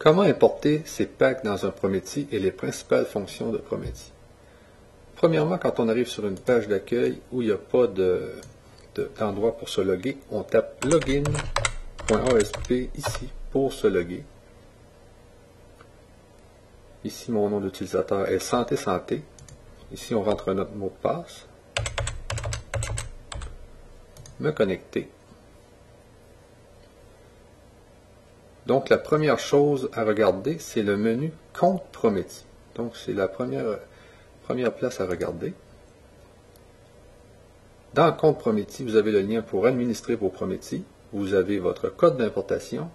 Comment importer ces packs dans un Prometi et les principales fonctions de Prometi? Premièrement, quand on arrive sur une page d'accueil où il n'y a pas d'endroit pour se loguer, on tape login.asp ici pour se loguer. Ici, mon nom d'utilisateur est Santé Santé. Ici, on rentre notre mot de passe. Me connecter. Donc, la première chose à regarder, c'est le menu Compte Prometi. Donc, c'est la première place à regarder. Dans Compte Prometi, vous avez le lien pour administrer vos Prometi. Vous avez votre code d'importation.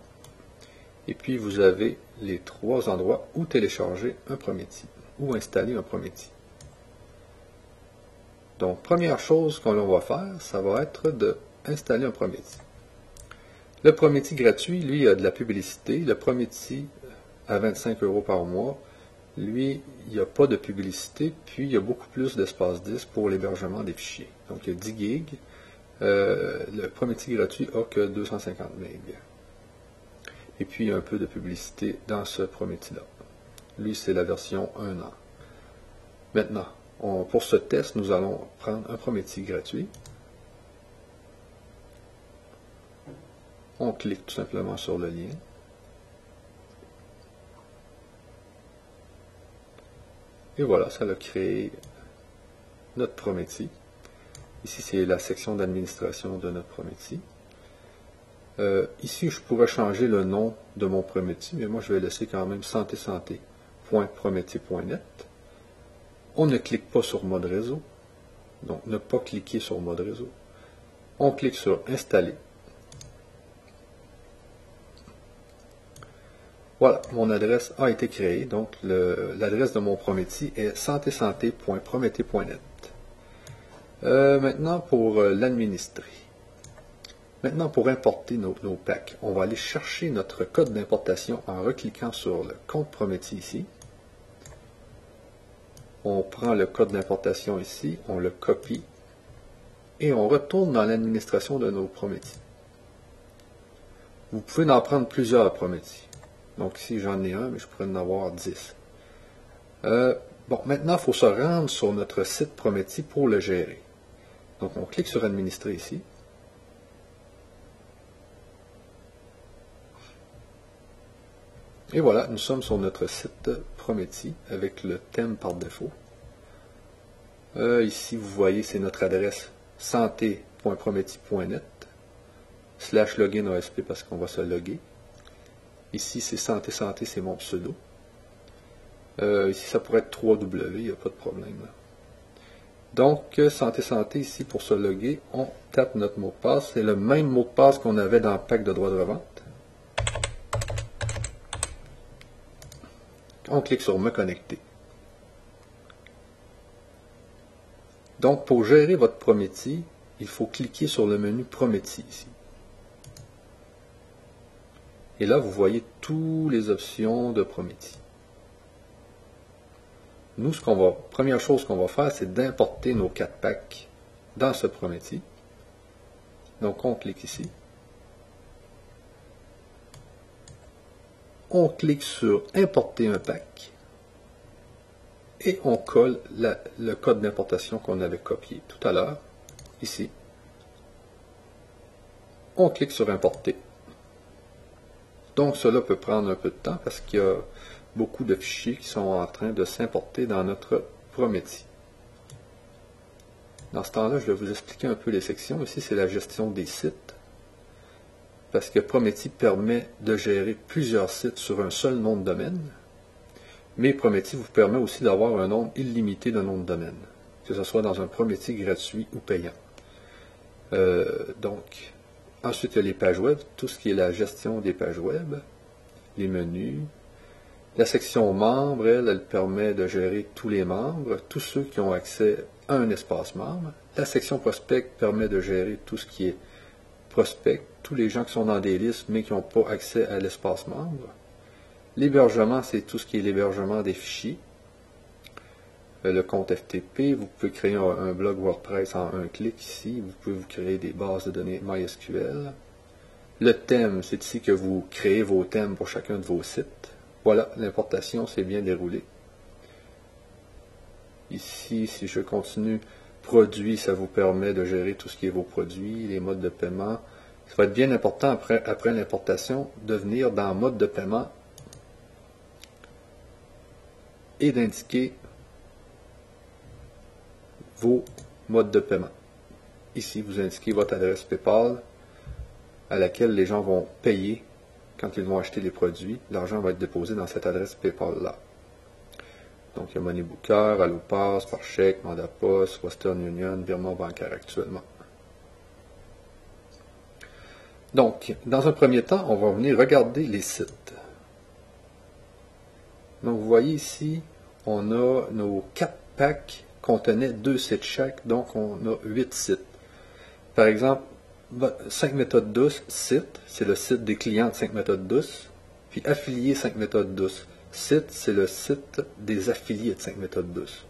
Et puis, vous avez les 3 endroits où télécharger un Prometi, ou installer un Prometi. Donc, première chose qu'on va faire, ça va être d'installer un Prometi. Le Prometi gratuit, lui, a de la publicité. Le Prometi à 25 € par mois, lui, il n'y a pas de publicité, puis il y a beaucoup plus d'espace disque pour l'hébergement des fichiers. Donc, il y a 10 gigs. Le Prometi gratuit n'a que 250 MB. Et puis, il y a un peu de publicité dans ce Prometi-là. Lui, c'est la version 1 an. Maintenant, pour ce test, nous allons prendre un Prometi gratuit. On clique tout simplement sur le lien. Et voilà, ça a créé notre Prometi. Ici, c'est la section d'administration de notre Prometi. Ici, je pourrais changer le nom de mon Prometi, mais moi, je vais laisser quand même santé-santé.prometi.net. On ne clique pas sur mode réseau. Donc, ne pas cliquer sur mode réseau. On clique sur installer. Voilà, mon adresse a été créée. Donc, l'adresse de mon Prometi est santé-santé.prometi.net. Maintenant, pour l'administrer. Maintenant, pour importer nos packs, on va aller chercher notre code d'importation en recliquant sur le compte Prometi ici. On prend le code d'importation ici, on le copie et on retourne dans l'administration de nos Prometi. Vous pouvez en prendre plusieurs Prometi. Donc ici, j'en ai un, mais je pourrais en avoir 10. Bon, maintenant, il faut se rendre sur notre site Prometi pour le gérer. Donc, on clique sur Administrer ici. Et voilà, nous sommes sur notre site Prometi avec le thème par défaut. Ici, vous voyez, c'est notre adresse santé.prometi.net /login ASP parce qu'on va se loguer. Ici, c'est Santé Santé, c'est mon pseudo. Ici, ça pourrait être 3W, il n'y a pas de problème. Donc, Santé Santé, ici, pour se loguer, on tape notre mot de passe. C'est le même mot de passe qu'on avait dans le pack de droits de revente. On clique sur Me connecter. Donc, pour gérer votre Prometi, il faut cliquer sur le menu Prometi ici. Et là, vous voyez toutes les options de Prometi. Nous, première chose qu'on va faire, c'est d'importer nos 4 packs dans ce Prometi. Donc, on clique ici. On clique sur Importer un pack. Et on colle le code d'importation qu'on avait copié tout à l'heure, ici. On clique sur Importer. Donc, cela peut prendre un peu de temps parce qu'il y a beaucoup de fichiers qui sont en train de s'importer dans notre Prometi. Dans ce temps-là, je vais vous expliquer un peu les sections. Ici, c'est la gestion des sites. Parce que Prometi permet de gérer plusieurs sites sur un seul nom de domaine. Mais Prometi vous permet aussi d'avoir un nombre illimité de noms de domaine. Que ce soit dans un Prometi gratuit ou payant. Donc, ensuite, il y a les pages web, tout ce qui est la gestion des pages web, les menus. La section membres, elle permet de gérer tous les membres, tous ceux qui ont accès à un espace membre. La section prospect permet de gérer tout ce qui est prospect, tous les gens qui sont dans des listes mais qui n'ont pas accès à l'espace membre. L'hébergement, c'est tout ce qui est l'hébergement des fichiers. Le compte FTP, vous pouvez créer un blog WordPress en un clic ici. Vous pouvez vous créer des bases de données MySQL. Le thème, c'est ici que vous créez vos thèmes pour chacun de vos sites. Voilà, l'importation s'est bien déroulée. Ici, si je continue, produit, ça vous permet de gérer tout ce qui est vos produits, les modes de paiement. Ça va être bien important après l'importation de venir dans mode de paiement et d'indiquer vos modes de paiement. Ici, vous indiquez votre adresse PayPal à laquelle les gens vont payer quand ils vont acheter les produits. L'argent va être déposé dans cette adresse PayPal-là. Donc, il y a MoneyBooker, AlloPass, par chèque, mandat poste, Western Union, virement bancaire actuellement. Donc, dans un premier temps, on va venir regarder les sites. Donc, vous voyez ici, on a nos 4 packs contenaient 2 sites chaque, donc on a 8 sites. Par exemple, 5 méthodes douces, site, c'est le site des clients de 5 méthodes douces, puis affilié 5 méthodes douces. Site, c'est le site des affiliés de 5 méthodes douces.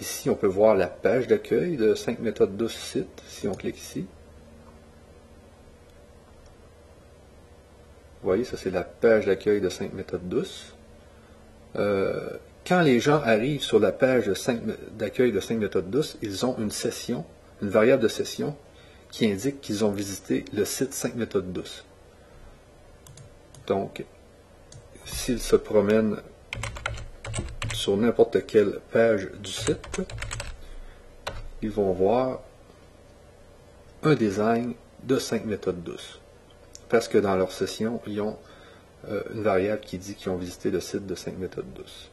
Ici, on peut voir la page d'accueil de 5 méthodes douces site, si on clique ici. Vous voyez, ça c'est la page d'accueil de 5 méthodes douces. Quand les gens arrivent sur la page d'accueil de 5 méthodes douces, ils ont une session, une variable de session, qui indique qu'ils ont visité le site 5 méthodes douces. Donc, s'ils se promènent sur n'importe quelle page du site, ils vont voir un design de 5 méthodes douces. Parce que dans leur session, ils ont une variable qui dit qu'ils ont visité le site de 5 méthodes douces.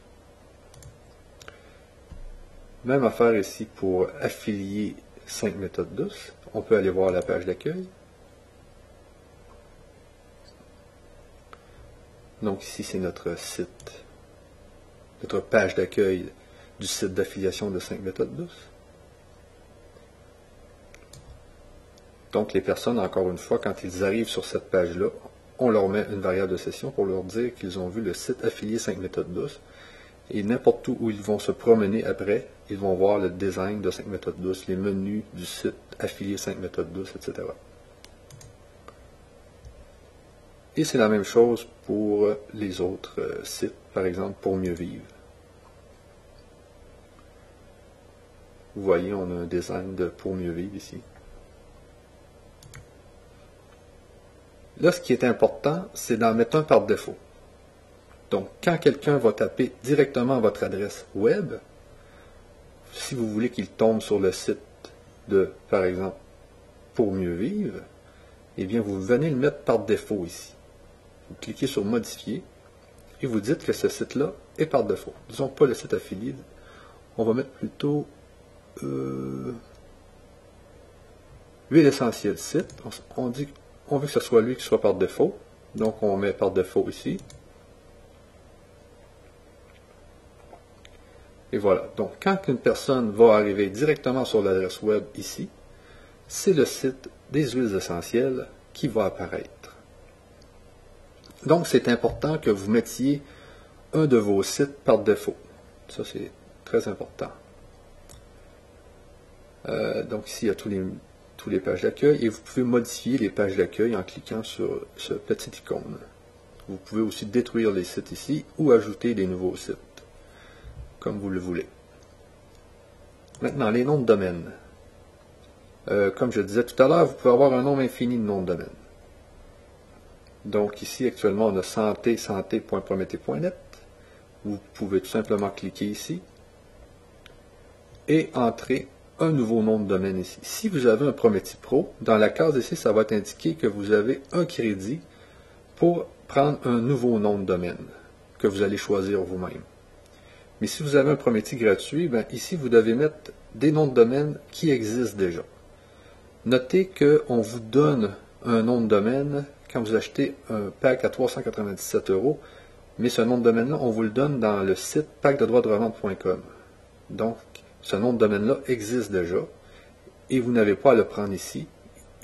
Même affaire ici pour affilier 5 méthodes douces. On peut aller voir la page d'accueil. Donc ici, c'est notre site, notre page d'accueil du site d'affiliation de 5 méthodes douces. Donc les personnes, encore une fois, quand ils arrivent sur cette page-là, on leur met une variable de session pour leur dire qu'ils ont vu le site affilié 5 méthodes douces. Et n'importe où ils vont se promener après, ils vont voir le design de 5 méthodes douces, les menus du site affilié 5 méthodes douces, etc. Et c'est la même chose pour les autres sites, par exemple pour mieux vivre. Vous voyez, on a un design de pour mieux vivre ici. Là, ce qui est important, c'est d'en mettre un par défaut. Donc, quand quelqu'un va taper directement votre adresse web, si vous voulez qu'il tombe sur le site de, par exemple, pour mieux vivre, eh bien, vous venez le mettre par défaut ici. Vous cliquez sur modifier et vous dites que ce site-là est par défaut. Disons pas le site affilié. On va mettre plutôt huile essentielle site. On dit on veut que ce soit lui qui soit par défaut. Donc, on met par défaut ici. Et voilà. Donc, quand une personne va arriver directement sur l'adresse web ici, c'est le site des huiles essentielles qui va apparaître. Donc, c'est important que vous mettiez un de vos sites par défaut. Ça, c'est très important. Donc, ici, il y a tous les pages d'accueil et vous pouvez modifier les pages d'accueil en cliquant sur ce petit icône. Vous pouvez aussi détruire les sites ici ou ajouter des nouveaux sites, comme vous le voulez. Maintenant, les noms de domaine. Comme je disais tout à l'heure, vous pouvez avoir un nombre infini de noms de domaine. Donc ici, actuellement, on a santé.prométhée.net. Vous pouvez tout simplement cliquer ici et entrer un nouveau nom de domaine ici. Si vous avez un Prométhée Pro, dans la case ici, ça va t'indiquer que vous avez un crédit pour prendre un nouveau nom de domaine que vous allez choisir vous-même. Mais si vous avez un Prométhée gratuit, ben ici, vous devez mettre des noms de domaine qui existent déjà. Notez qu'on vous donne un nom de domaine quand vous achetez un pack à 397 €, mais ce nom de domaine-là, on vous le donne dans le site packdedroitsderevente.com. Donc, ce nom de domaine-là existe déjà et vous n'avez pas à le prendre ici.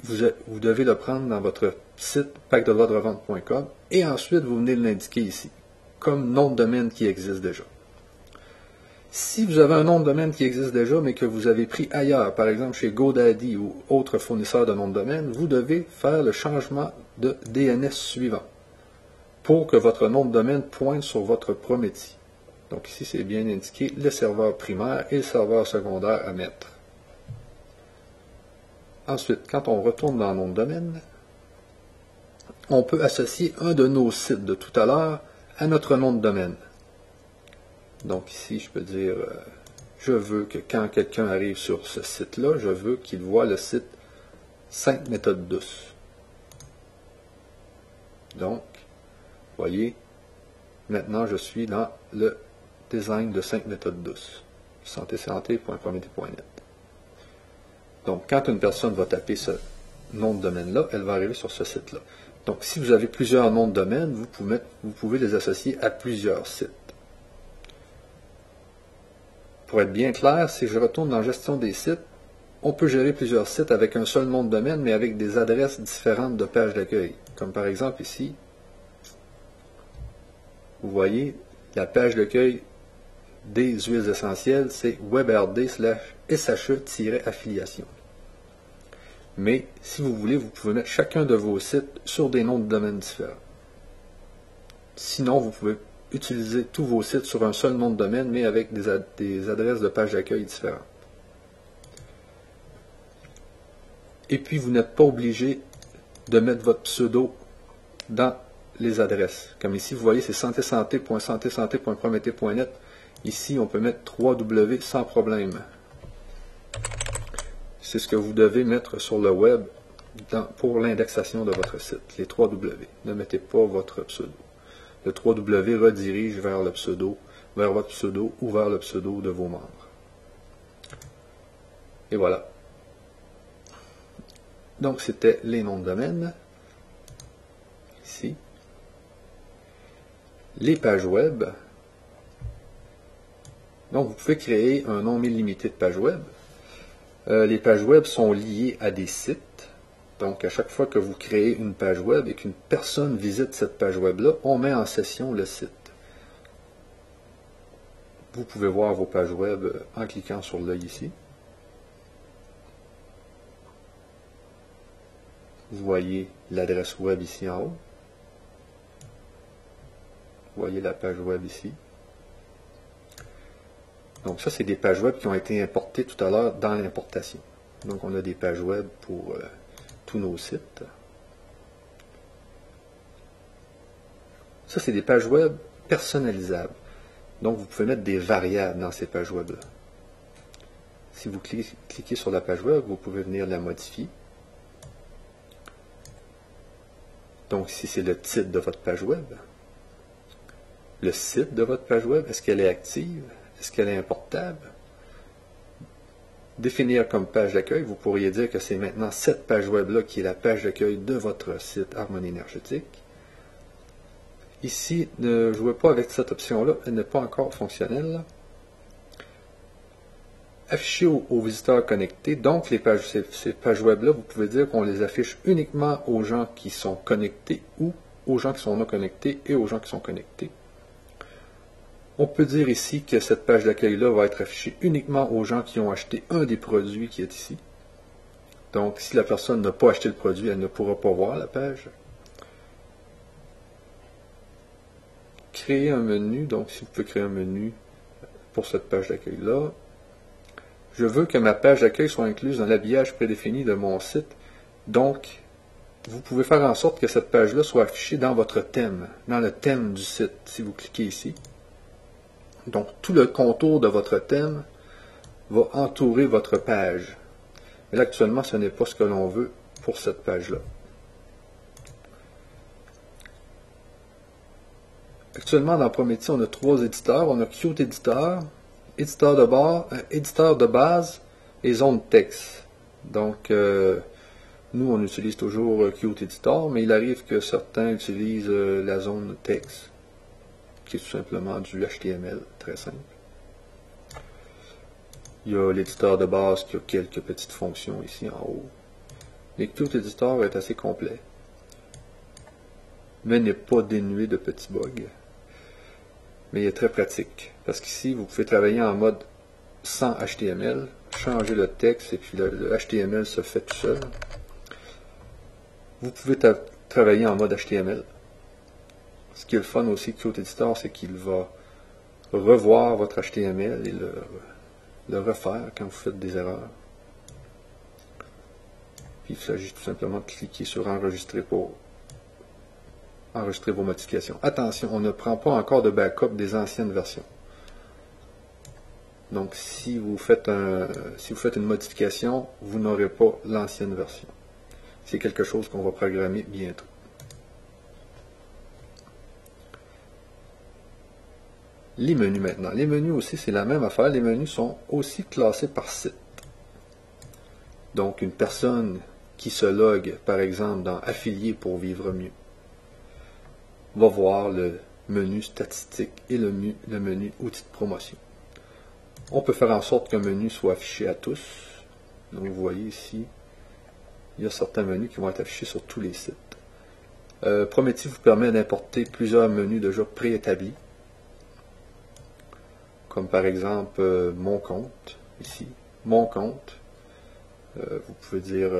Vous devez le prendre dans votre site packdedroitsderevente.com et ensuite vous venez l'indiquer ici, comme nom de domaine qui existe déjà. Si vous avez un nom de domaine qui existe déjà, mais que vous avez pris ailleurs, par exemple chez GoDaddy ou autre fournisseur de nom de domaine, vous devez faire le changement de DNS suivant. pour que votre nom de domaine pointe sur votre Prométhie. Donc ici, c'est bien indiqué le serveur primaire et le serveur secondaire à mettre. Ensuite, quand on retourne dans le nom de domaine, on peut associer un de nos sites de tout à l'heure à notre nom de domaine. Donc ici, je peux dire, je veux que quand quelqu'un arrive sur ce site-là, je veux qu'il voit le site 5 méthodes douces. Donc, voyez, maintenant je suis dans le design de 5 méthodes douces. santé-santé.prométhée.net. Donc, quand une personne va taper ce nom de domaine-là, elle va arriver sur ce site-là. Donc, si vous avez plusieurs noms de domaine, vous pouvez les associer à plusieurs sites. Pour être bien clair, si je retourne dans gestion des sites, on peut gérer plusieurs sites avec un seul nom de domaine, mais avec des adresses différentes de pages d'accueil. Comme par exemple ici, vous voyez, la page d'accueil des huiles essentielles, c'est webrd/SHE-affiliation. Mais si vous voulez, vous pouvez mettre chacun de vos sites sur des noms de domaine différents. Sinon, vous pouvez utiliser tous vos sites sur un seul nom de domaine, mais avec des adresses de pages d'accueil différentes. Et puis, vous n'êtes pas obligé de mettre votre pseudo dans les adresses. Comme ici, vous voyez, c'est santé-santé.prométhée.net. Ici, on peut mettre 3W sans problème. C'est ce que vous devez mettre sur le web pour l'indexation de votre site, les 3W. Ne mettez pas votre pseudo. Le 3W redirige vers le pseudo, vers votre pseudo ou vers le pseudo de vos membres. Et voilà. Donc, c'était les noms de domaine. Ici. Les pages web. Donc, vous pouvez créer un nombre illimité de pages web. Les pages web sont liées à des sites. Donc, à chaque fois que vous créez une page web et qu'une personne visite cette page web-là, on met en session le site. Vous pouvez voir vos pages web en cliquant sur l'œil ici. Vous voyez l'adresse web ici en haut. Vous voyez la page web ici. Donc ça, c'est des pages web qui ont été importées tout à l'heure dans l'importation. Donc on a des pages web pour tous nos sites. Ça, c'est des pages web personnalisables. Donc vous pouvez mettre des variables dans ces pages web-là. Si vous cliquez sur la page web, vous pouvez venir la modifier. Donc ici, c'est le titre de votre page web. Le site de votre page web, est-ce qu'elle est active? Est-ce qu'elle est importable? Définir comme page d'accueil, vous pourriez dire que c'est maintenant cette page web-là qui est la page d'accueil de votre site Harmonie énergétique. Ici, ne jouez pas avec cette option-là, elle n'est pas encore fonctionnelle. Afficher aux visiteurs connectés, donc ces pages web-là, vous pouvez dire qu'on les affiche uniquement aux gens qui sont connectés ou aux gens qui sont non connectés et aux gens qui sont connectés. On peut dire ici que cette page d'accueil-là va être affichée uniquement aux gens qui ont acheté un des produits qui est ici. Donc, si la personne n'a pas acheté le produit, elle ne pourra pas voir la page. Créer un menu, donc si vous pouvez créer un menu pour cette page d'accueil-là. Je veux que ma page d'accueil soit incluse dans l'habillage prédéfini de mon site. Donc, vous pouvez faire en sorte que cette page-là soit affichée dans votre thème, dans le thème du site, si vous cliquez ici. Donc, tout le contour de votre thème va entourer votre page. Mais là, actuellement, ce n'est pas ce que l'on veut pour cette page-là. Actuellement, dans Prométhée, on a 3 éditeurs. On a Qt Editor, éditeur de base et zone texte. Donc, nous, on utilise toujours Qt Editor, mais il arrive que certains utilisent la zone texte, qui est tout simplement du HTML, très simple. Il y a l'éditeur de base qui a quelques petites fonctions ici en haut. Mais Qt Editor est assez complet, mais n'est pas dénué de petits bugs. Mais il est très pratique, parce qu'ici, vous pouvez travailler en mode sans HTML, changer le texte, et puis le HTML se fait tout seul. Vous pouvez travailler en mode HTML. Ce qui est le fun aussi de Qt Editor, c'est qu'il va revoir votre HTML et le refaire quand vous faites des erreurs. Puis il s'agit tout simplement de cliquer sur Enregistrer pour enregistrer vos modifications. Attention, on ne prend pas encore de backup des anciennes versions. Donc si vous faites une modification, vous n'aurez pas l'ancienne version. C'est quelque chose qu'on va programmer bientôt. Les menus maintenant. Les menus aussi, c'est la même affaire. Les menus sont aussi classés par site. Donc une personne qui se logue, par exemple, dans Affilié pour vivre mieux, va voir le menu statistique et le menu outils de promotion. On peut faire en sorte qu'un menu soit affiché à tous. Donc vous voyez ici, il y a certains menus qui vont être affichés sur tous les sites. Prometi vous permet d'importer plusieurs menus déjà préétablis, comme par exemple mon compte, ici, mon compte. Vous pouvez dire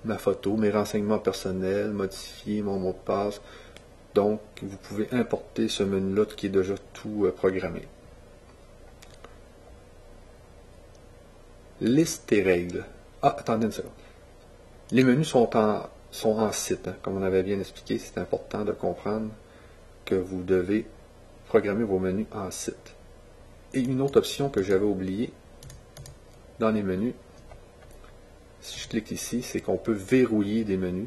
ma photo, mes renseignements personnels, modifier mon mot de passe. Donc, vous pouvez importer ce menu-là qui est déjà tout programmé. Liste et règles. Ah, attendez une seconde. Les menus sont en site. Hein. Comme on avait bien expliqué, c'est important de comprendre que vous devez programmer vos menus en site. Et une autre option que j'avais oubliée dans les menus, si je clique ici, c'est qu'on peut verrouiller des menus.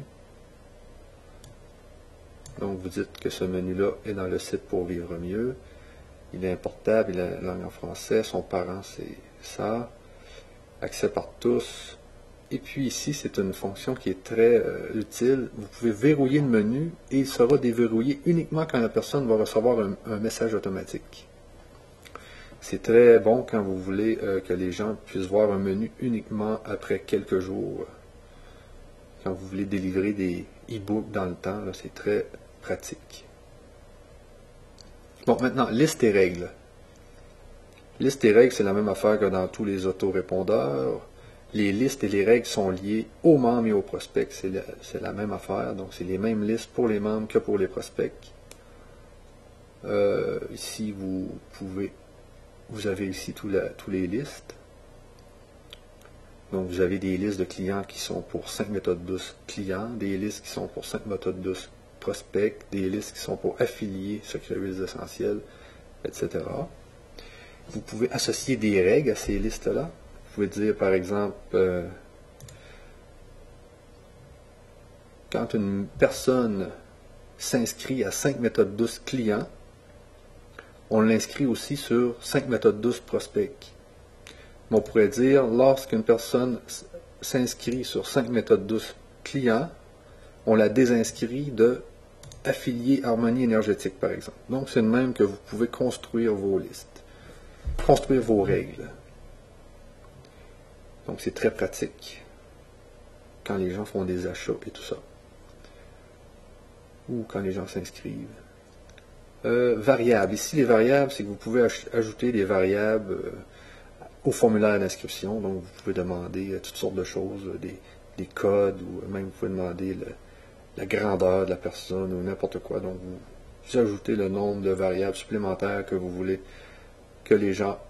Donc vous dites que ce menu-là est dans le site pour vivre mieux. Il est importable, il a la langue en français, son parent c'est ça. Accès par tous. Et puis ici, c'est une fonction qui est très utile. Vous pouvez verrouiller le menu et il sera déverrouillé uniquement quand la personne va recevoir un message automatique. C'est très bon quand vous voulez que les gens puissent voir un menu uniquement après quelques jours. Quand vous voulez délivrer des e-books dans le temps, c'est très pratique. Bon, maintenant, liste et règles. Liste et règles, c'est la même affaire que dans tous les autorépondeurs. Les listes et les règles sont liées aux membres et aux prospects. C'est la même affaire. Donc, c'est les mêmes listes pour les membres que pour les prospects. Ici, vous avez ici tous les listes. Donc, vous avez des listes de clients qui sont pour 5 méthodes douces clients, des listes qui sont pour 5 méthodes douces prospects, des listes qui sont pour affiliés, secret essentiels, etc. Vous pouvez associer des règles à ces listes-là. Vous pouvez dire, par exemple, quand une personne s'inscrit à 5 méthodes douces clients, on l'inscrit aussi sur 5 méthodes douces prospects. On pourrait dire, lorsqu'une personne s'inscrit sur 5 méthodes douces clients, on la désinscrit de affilié harmonie énergétique, par exemple. Donc, c'est de même que vous pouvez construire vos listes, construire vos règles. Donc, c'est très pratique quand les gens font des achats et tout ça. Ou quand les gens s'inscrivent. Variables. Ici, les variables, c'est que vous pouvez ajouter des variables au formulaire d'inscription. Donc, vous pouvez demander toutes sortes de choses, des codes, ou même vous pouvez demander la grandeur de la personne, ou n'importe quoi. Donc, vous ajoutez le nombre de variables supplémentaires que vous voulez que les gens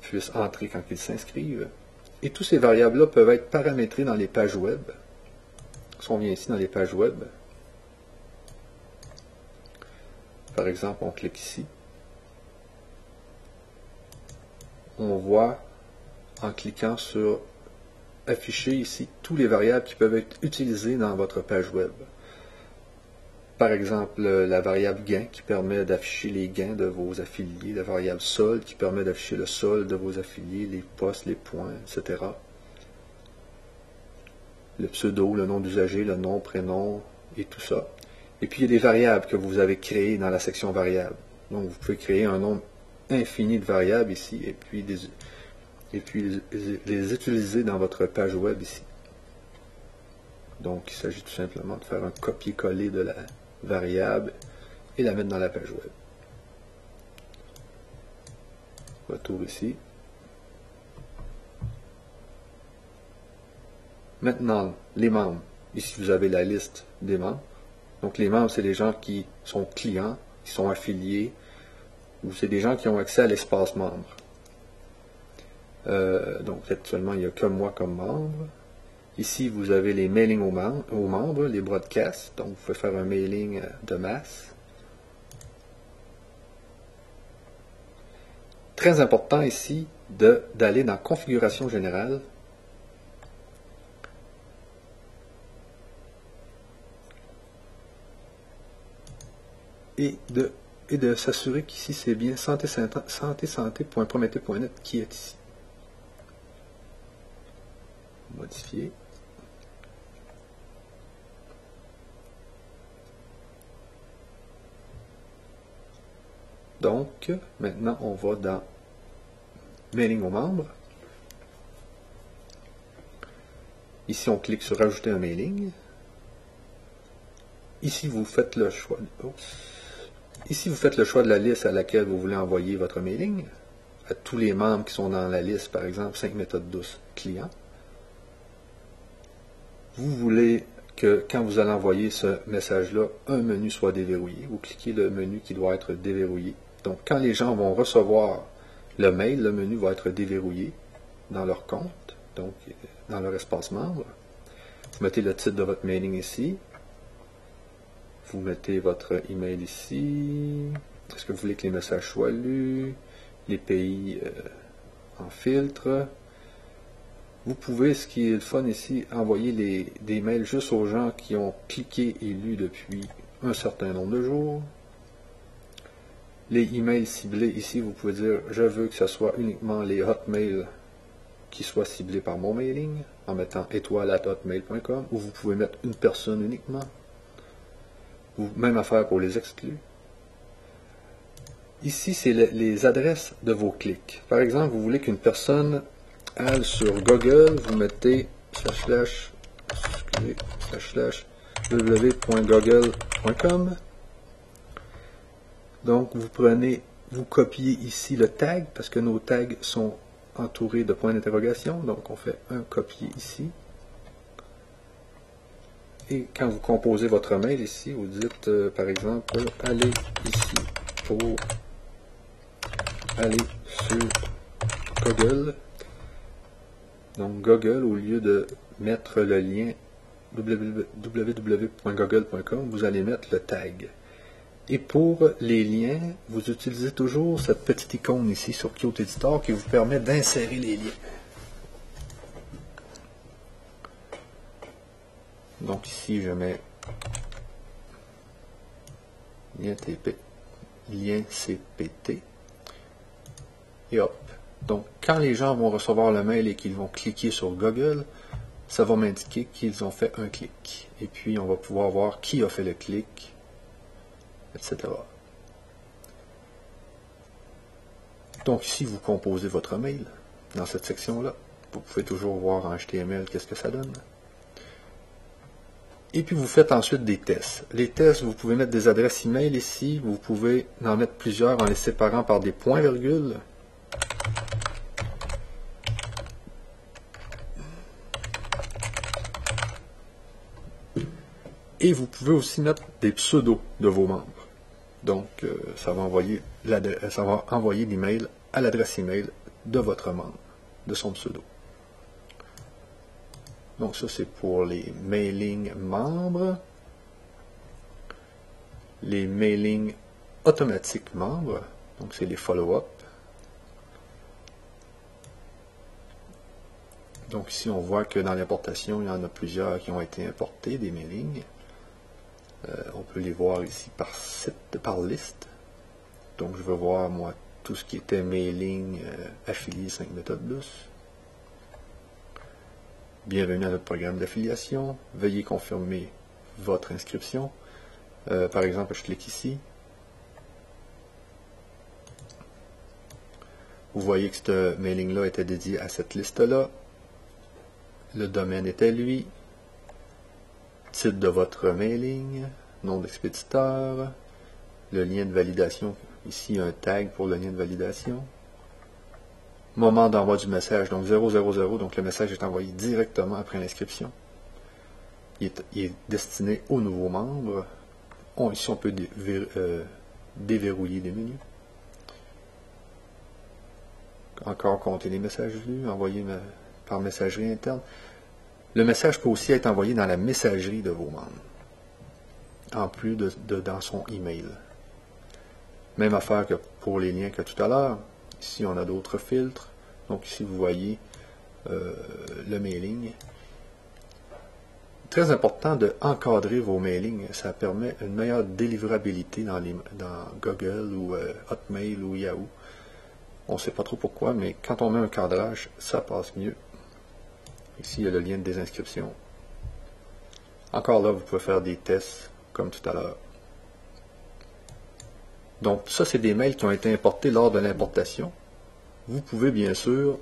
puissent entrer quand ils s'inscrivent. Et toutes ces variables-là peuvent être paramétrées dans les pages web. Si on vient ici dans les pages web, par exemple, on clique ici, on voit, en cliquant sur afficher ici, tous les variables qui peuvent être utilisées dans votre page web. Par exemple, la variable gain qui permet d'afficher les gains de vos affiliés, la variable solde qui permet d'afficher le solde de vos affiliés, les postes, les points, etc. Le pseudo, le nom d'usager, le nom, prénom et tout ça. Et puis, il y a des variables que vous avez créées dans la section variables. Donc, vous pouvez créer un nombre infini de variables ici et puis les utiliser dans votre page web ici. Donc, il s'agit tout simplement de faire un copier-coller de la variable et la mettre dans la page web. Retour ici. Maintenant, les membres. Ici, vous avez la liste des membres. Donc les membres, c'est des gens qui sont clients, qui sont affiliés, ou c'est des gens qui ont accès à l'espace membre. Donc actuellement, il n'y a que moi comme membre. Ici, vous avez les mailings aux membres, les broadcasts. Donc vous pouvez faire un mailing de masse. Très important ici d'aller dans Configuration générale. Et de s'assurer qu'ici c'est bien santé.prométhée.net qui est ici. Modifier. Donc, maintenant, on va dans Mailing aux membres. Ici, on clique sur Ajouter un mailing. Ici, vous faites le choix. Ici, vous faites le choix de la liste à laquelle vous voulez envoyer votre mailing. À tous les membres qui sont dans la liste, par exemple, 5 méthodes douces clients. Vous voulez que quand vous allez envoyer ce message-là, un menu soit déverrouillé. Vous cliquez le menu qui doit être déverrouillé. Donc, quand les gens vont recevoir le mail, le menu va être déverrouillé dans leur compte, donc dans leur espace membre. Vous mettez le titre de votre mailing ici. Vous mettez votre email ici. Est-ce que vous voulez que les messages soient lus? Les pays en filtre. Vous pouvez, ce qui est le fun ici, envoyer des mails juste aux gens qui ont cliqué et lu depuis un certain nombre de jours. Les emails ciblés, ici, vous pouvez dire « Je veux que ce soit uniquement les hotmails qui soient ciblés par mon mailing » en mettant étoile@hotmail.com, ou vous pouvez mettre une personne uniquement. Ou même affaire pour les exclus. Ici, c'est les adresses de vos clics. Par exemple, vous voulez qu'une personne aille sur Google, vous mettez www.google.com. Donc, vous copiez ici le tag, parce que nos tags sont entourés de points d'interrogation. Donc, on fait un copier ici. Et quand vous composez votre mail ici, vous dites, par exemple, allez ici pour aller sur Google. Donc, Google, au lieu de mettre le lien www.google.com, vous allez mettre le tag. Et pour les liens, vous utilisez toujours cette petite icône ici sur Qt Editor qui vous permet d'insérer les liens. Donc ici, je mets lien CPT. Et hop. Donc, quand les gens vont recevoir le mail et qu'ils vont cliquer sur Google, ça va m'indiquer qu'ils ont fait un clic. Et puis, on va pouvoir voir qui a fait le clic, etc. Donc ici, vous composez votre mail dans cette section-là. Vous pouvez toujours voir en HTML qu'est-ce que ça donne. Et puis, vous faites ensuite des tests. Les tests, vous pouvez mettre des adresses email ici. Vous pouvez en mettre plusieurs en les séparant par des points-virgules. Et vous pouvez aussi mettre des pseudos de vos membres. Donc, ça va envoyer l'email à l'adresse email de votre membre, de son pseudo. Donc, ça, c'est pour les mailings membres. Les mailings automatiques membres. Donc, c'est les follow-up. Donc, ici, on voit que dans l'importation, il y en a plusieurs qui ont été importés, des mailings. On peut les voir ici par liste. Donc, je veux voir, moi, tout ce qui était mailing affilié 5 méthodes douces. Bienvenue à notre programme d'affiliation. Veuillez confirmer votre inscription. Par exemple, je clique ici. Vous voyez que ce mailing-là était dédié à cette liste-là. Le domaine était lui. Titre de votre mailing, nom d'expéditeur, le lien de validation, ici un tag pour le lien de validation, moment d'envoi du message, donc 000, donc le message est envoyé directement après l'inscription. Il est destiné aux nouveaux membres, Ici, on peut déverrouiller des menus. Encore compter les messages vus, envoyés par messagerie interne. Le message peut aussi être envoyé dans la messagerie de vos membres, en plus de dans son email. Même affaire que pour les liens que tout à l'heure. Ici, on a d'autres filtres. Donc ici, vous voyez le mailing. Très important de encadrer vos mailings. Ça permet une meilleure délivrabilité dans Google ou Hotmail ou Yahoo. On ne sait pas trop pourquoi, mais quand on met un cadrage, ça passe mieux. Ici, il y a le lien de désinscription. Encore là, vous pouvez faire des tests, comme tout à l'heure. Donc, ça, c'est des mails qui ont été importés lors de l'importation. Vous pouvez, bien sûr,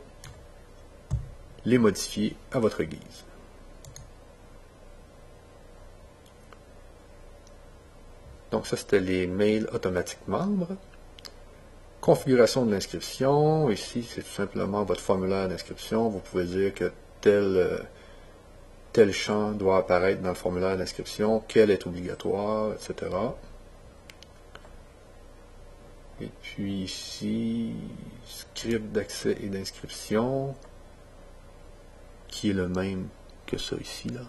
les modifier à votre guise. Donc, ça, c'était les mails automatiques membres. Configuration de l'inscription. Ici, c'est tout simplement votre formulaire d'inscription. Vous pouvez dire que tel champ doit apparaître dans le formulaire d'inscription, quel est obligatoire, etc. Et puis ici, script d'accès et d'inscription, qui est le même que ça ici, là.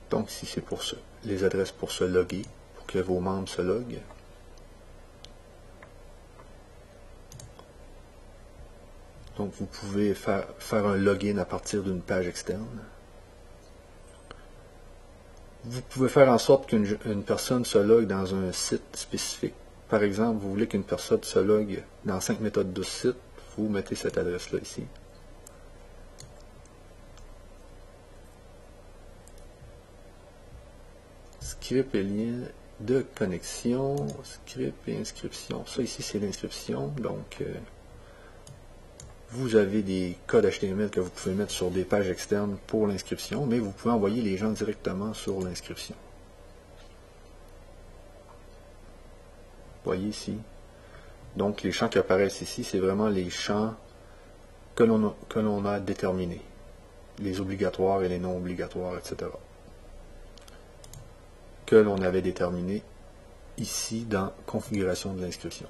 Donc ici, c'est pour les adresses pour se loguer, pour que vos membres se loguent. Donc vous pouvez faire un login à partir d'une page externe. Vous pouvez faire en sorte qu'une personne se logue dans un site spécifique. Par exemple, vous voulez qu'une personne se logue dans 5 méthodes de site, vous mettez cette adresse-là ici. Script et lien de connexion, script et inscription. Ça ici, c'est l'inscription. Donc, vous avez des codes HTML que vous pouvez mettre sur des pages externes pour l'inscription, mais vous pouvez envoyer les gens directement sur l'inscription. Voyez ici. Donc, les champs qui apparaissent ici, c'est vraiment les champs que l'on a déterminés. Les obligatoires et les non obligatoires, etc. Que l'on avait déterminés ici dans configuration de l'inscription.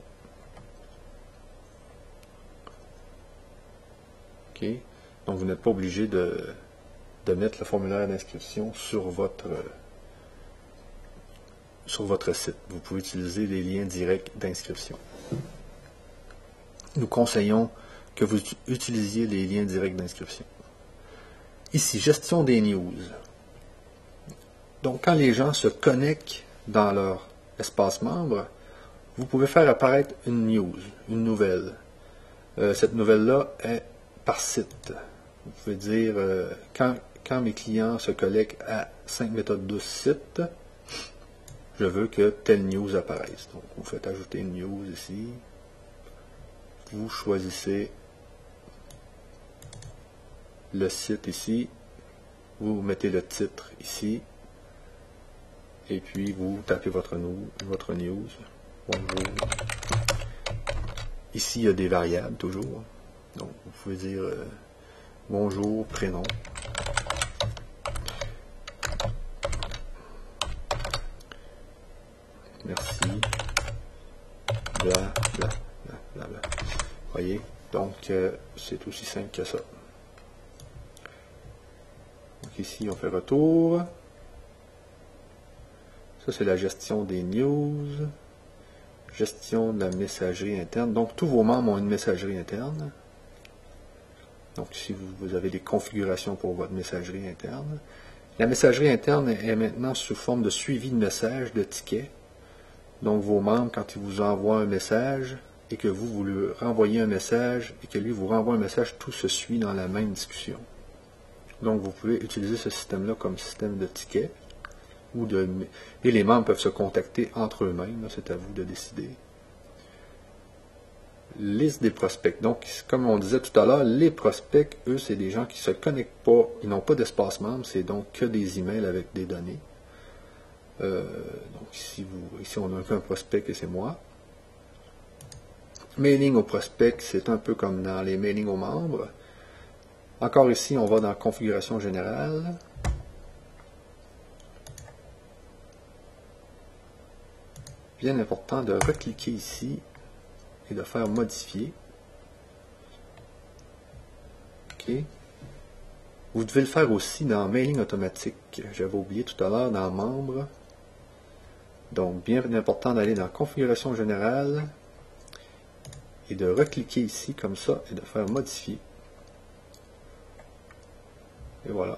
OK. Donc, vous n'êtes pas obligé de mettre le formulaire d'inscription sur votre site. Vous pouvez utiliser les liens directs d'inscription. Nous conseillons que vous utilisiez les liens directs d'inscription. Ici, gestion des news. Donc, quand les gens se connectent dans leur espace membre, vous pouvez faire apparaître une news, une nouvelle. Cette nouvelle-là est par site. Vous pouvez dire, quand mes clients se connectent à 5 méthodes de site, je veux que telle news apparaisse. Donc, vous faites ajouter une news ici. Vous choisissez le site ici. Vous mettez le titre ici. Et puis, vous tapez votre news. Bonjour. Ici, il y a des variables, toujours. Donc, vous pouvez dire bonjour, prénom. Merci. Bla, bla, bla, bla, bla. Voyez? Donc, c'est aussi simple que ça. Donc, ici, on fait retour. Ça, c'est la gestion des news. Gestion de la messagerie interne. Donc, tous vos membres ont une messagerie interne. Donc, ici, vous avez des configurations pour votre messagerie interne. La messagerie interne est maintenant sous forme de suivi de messages, de tickets. Donc, vos membres, quand ils vous envoient un message et que vous lui renvoyez un message et que lui vous renvoie un message, tout se suit dans la même discussion. Donc, vous pouvez utiliser ce système-là comme système de tickets. Et les membres peuvent se contacter entre eux-mêmes. C'est à vous de décider. Liste des prospects. Donc, comme on disait tout à l'heure, les prospects, eux, c'est des gens qui ne se connectent pas, ils n'ont pas d'espace membre, c'est donc que des emails avec des données. Donc, ici, on a un prospect et c'est moi. Mailing aux prospects, c'est un peu comme dans les mailings aux membres. Encore ici, on va dans Configuration générale. Bien important de recliquer ici et de faire Modifier. OK. Vous devez le faire aussi dans Mailing automatique. J'avais oublié tout à l'heure dans Membres. Donc, bien important d'aller dans Configuration générale et de recliquer ici comme ça et de faire Modifier. Et voilà.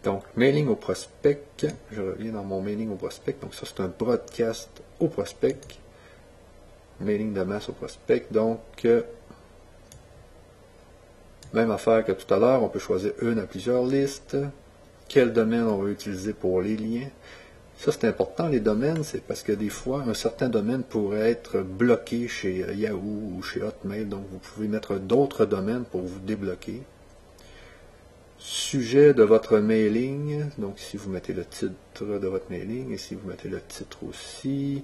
Donc, Mailing au prospect. Je reviens dans mon Mailing au prospect. Donc, ça, c'est un broadcast au prospect. Mailing de masse au prospect. Donc, même affaire que tout à l'heure, on peut choisir une à plusieurs listes. Quel domaine on veut utiliser pour les liens. Ça, c'est important, les domaines, c'est parce que des fois, un certain domaine pourrait être bloqué chez Yahoo ou chez Hotmail. Donc, vous pouvez mettre d'autres domaines pour vous débloquer. Sujet de votre mailing. Donc, ici, vous mettez le titre de votre mailing. Ici, vous mettez le titre aussi.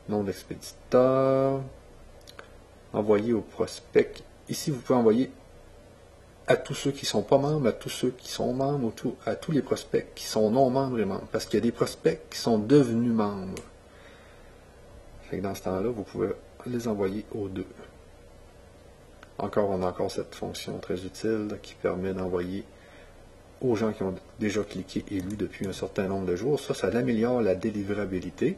Nom d'expéditeur. Envoyer au prospect. Ici, vous pouvez envoyer à tous ceux qui ne sont pas membres, à tous ceux qui sont membres, ou à tous les prospects qui sont non membres et membres. Parce qu'il y a des prospects qui sont devenus membres. Fait que dans ce temps-là, vous pouvez les envoyer aux deux. Encore, on a encore cette fonction très utile qui permet d'envoyer aux gens qui ont déjà cliqué et lu depuis un certain nombre de jours. Ça améliore la délivrabilité.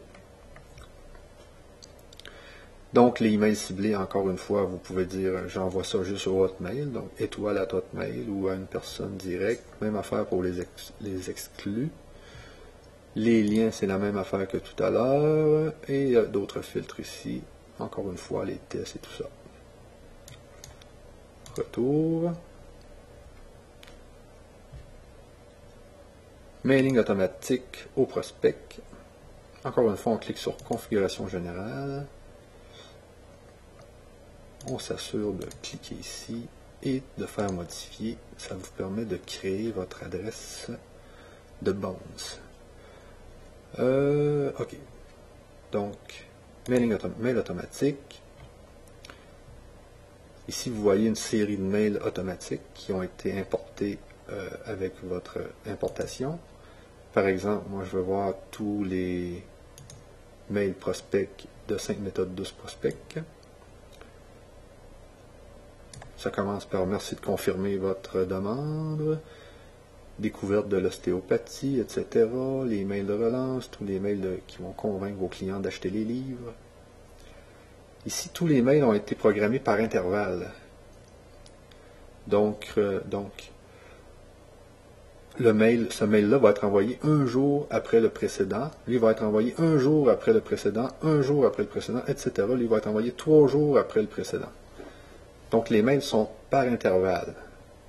Donc, les emails ciblés, encore une fois, vous pouvez dire, j'envoie ça juste au Hotmail, donc étoile à Hotmail ou à une personne directe. Même affaire pour les exclus. Les liens, c'est la même affaire que tout à l'heure. Et il y a d'autres filtres ici. Encore une fois, les tests et tout ça. Retour. Mailing automatique au prospect. Encore une fois, on clique sur Configuration générale. On s'assure de cliquer ici et de faire modifier. Ça vous permet de créer votre adresse de bounce. OK. Donc, mail automatique. Ici, vous voyez une série de mails automatiques qui ont été importés avec votre importation. Par exemple, moi, je veux voir tous les mails prospects de 5 méthodes 12 prospects. Ça commence par merci de confirmer votre demande, découverte de l'ostéopathie, etc. Les mails de relance, tous les mails qui vont convaincre vos clients d'acheter les livres. Ici, tous les mails ont été programmés par intervalle. Donc ce mail-là va être envoyé un jour après le précédent. Lui va être envoyé un jour après le précédent, un jour après le précédent, etc. Lui va être envoyé 3 jours après le précédent. Donc, les mails sont par intervalle.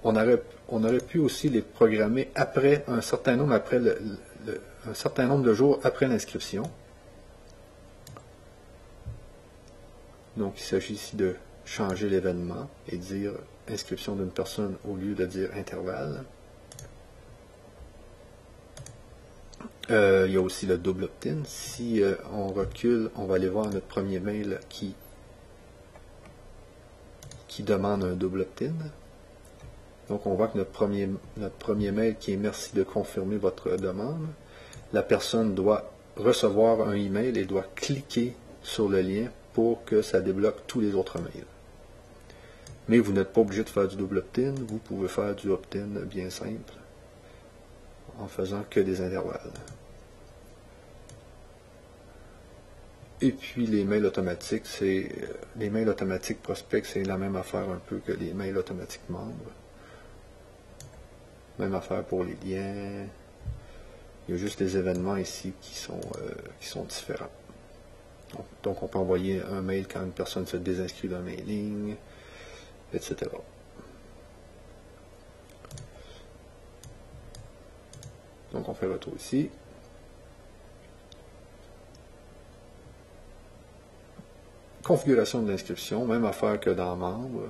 On aurait pu aussi les programmer après un certain nombre, un certain nombre de jours après l'inscription. Donc, il s'agit ici de changer l'événement et dire inscription d'une personne au lieu de dire intervalle. Il y a aussi le double opt-in. Si on recule, on va aller voir notre premier mail qui demande un double opt-in. Donc, on voit que notre premier mail qui est merci de confirmer votre demande. La personne doit recevoir un email et doit cliquer sur le lien pour que ça débloque tous les autres mails. Mais vous n'êtes pas obligé de faire du double opt-in. Vous pouvez faire du opt-in bien simple en faisant que des intervalles. Et puis les mails automatiques, les mails automatiques prospects, c'est la même affaire un peu que les mails automatiques membres. Même affaire pour les liens. Il y a juste les événements ici qui sont différents. Donc on peut envoyer un mail quand une personne se désinscrit d'un mailing, etc. Donc on fait retour ici. Configuration de l'inscription, même affaire que dans Membres.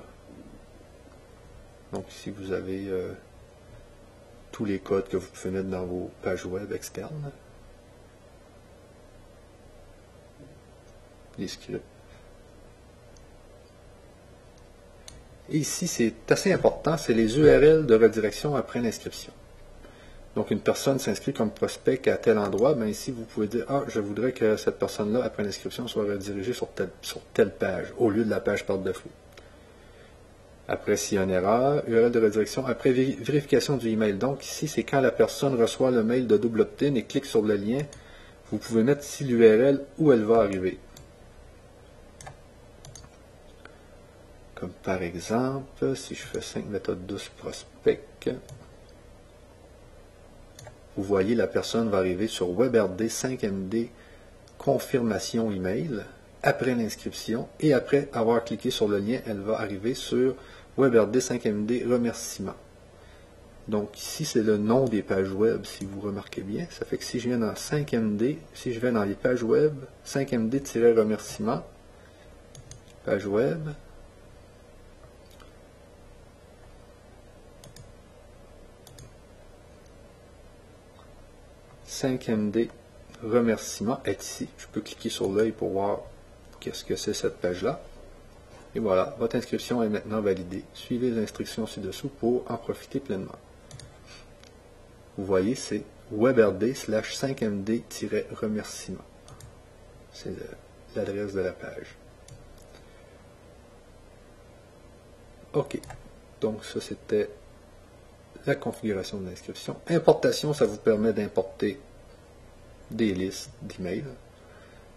Donc ici vous avez tous les codes que vous pouvez mettre dans vos pages web externes. Les scripts. Et ici, c'est assez important, c'est les URL de redirection après l'inscription. Donc, une personne s'inscrit comme prospect à tel endroit, bien ici, vous pouvez dire, ah, je voudrais que cette personne-là, après l'inscription, soit redirigée sur telle page, au lieu de la page porte-de-flux. Après, s'il y a une erreur, URL de redirection, après vérification du email. Donc, ici, c'est quand la personne reçoit le mail de double opt-in et clique sur le lien, vous pouvez mettre ici l'URL où elle va arriver. Comme par exemple, si je fais 5 méthodes douces prospect, vous voyez la personne va arriver sur WebRD 5MD confirmation email après l'inscription et après avoir cliqué sur le lien, elle va arriver sur WebRD 5MD remerciements. Donc ici c'est le nom des pages web si vous remarquez bien. Ça fait que si je viens dans 5MD, si je vais dans les pages web, 5MD-remerciements, page web, .5MD remerciement est ici. Je peux cliquer sur l'œil pour voir qu'est-ce que c'est cette page-là. Et voilà, votre inscription est maintenant validée. Suivez les instructions ci-dessous pour en profiter pleinement. Vous voyez, c'est WebRD/5MD-remerciement. C'est l'adresse de la page. OK. Donc ça, c'était la configuration de l'inscription. Importation, ça vous permet d'importer des listes d'emails.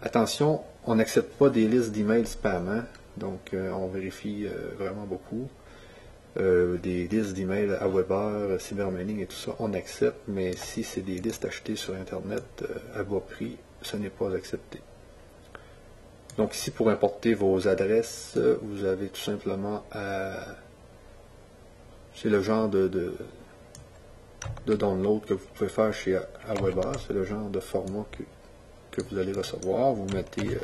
Attention, on n'accepte pas des listes d'emails spam, hein? Donc on vérifie vraiment beaucoup. Des listes d'emails à Weber, cybermailing et tout ça, on accepte, mais si c'est des listes achetées sur Internet à bas prix, ce n'est pas accepté. Donc ici, pour importer vos adresses, vous avez tout simplement à... C'est le genre de download que vous pouvez faire chez Aweber, c'est le genre de format que vous allez recevoir. Vous mettez